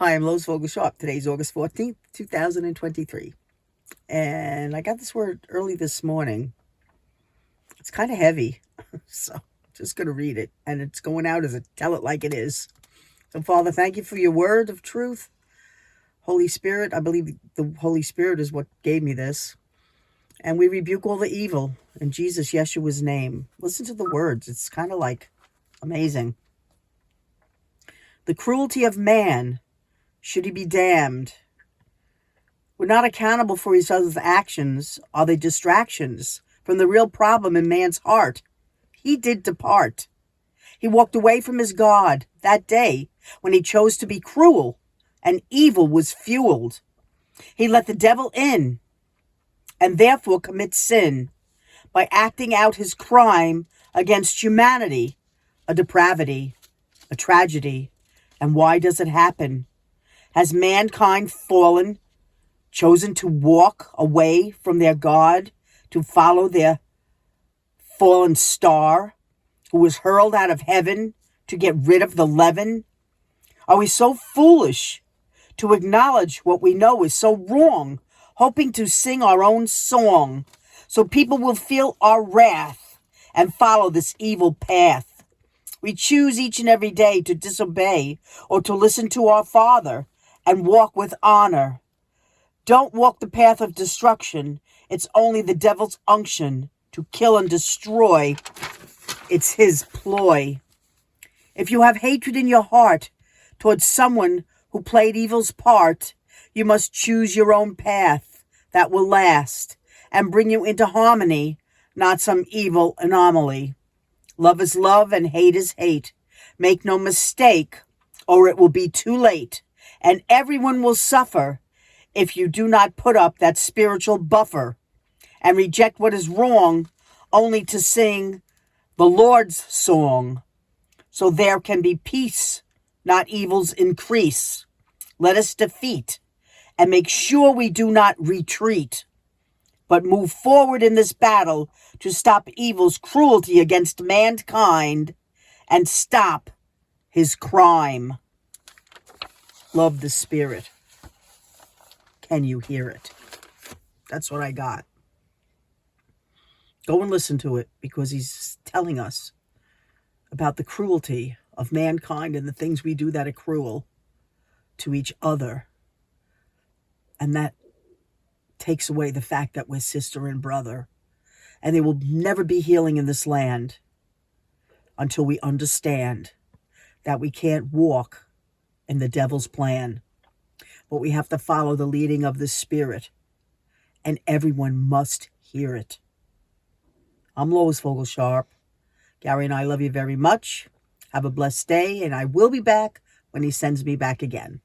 Hi, I'm Lois Vogel-Sharp. Today's August 14th, 2023. And I got this word early this morning. It's kind of heavy, so I'm just going to read it. And it's going out as a tell it like it is. So, Father, thank you for your word of truth. Holy Spirit, I believe the Holy Spirit is what gave me this. And we rebuke all the evil in Jesus, Yeshua's name. Listen to the words. It's kind of like amazing. The cruelty of man, should he be damned? We're not accountable for each other's actions. Are they distractions from the real problem in man's heart? He did depart. He walked away from his God that day when he chose to be cruel, and evil was fueled. He let the devil in and therefore commit sin by acting out his crime against humanity, a depravity, a tragedy. And why does it happen? Has mankind fallen, chosen to walk away from their God, to follow their fallen star, who was hurled out of heaven to get rid of the leaven? Are we so foolish to acknowledge what we know is so wrong, hoping to sing our own song so people will feel our wrath and follow this evil path? We choose each and every day to disobey or to listen to our Father and walk with honor. Don't walk the path of destruction. It's only the devil's unction to kill and destroy. It's his ploy. If you have hatred in your heart towards someone who played evil's part, you must choose your own path that will last and bring you into harmony, not some evil anomaly. Love is love and hate is hate. Make no mistake, or it will be too late, and everyone will suffer if you do not put up that spiritual buffer and reject what is wrong only to sing the Lord's song, so there can be peace, not evil's increase. Let us defeat and make sure we do not retreat, but move forward in this battle to stop evil's cruelty against mankind and stop his crime. Love the Spirit. Can you hear it? That's what I got. Go and listen to it, because he's telling us about the cruelty of mankind and the things we do that are cruel to each other. And that takes away the fact that we're sister and brother. And there will never be healing in this land until we understand that we can't walk in the devil's plan, but we have to follow the leading of the Spirit, and everyone must hear it. I'm Lois Vogel-Sharp. Gary and I love you very much. Have a blessed day, and I will be back when he sends me back again.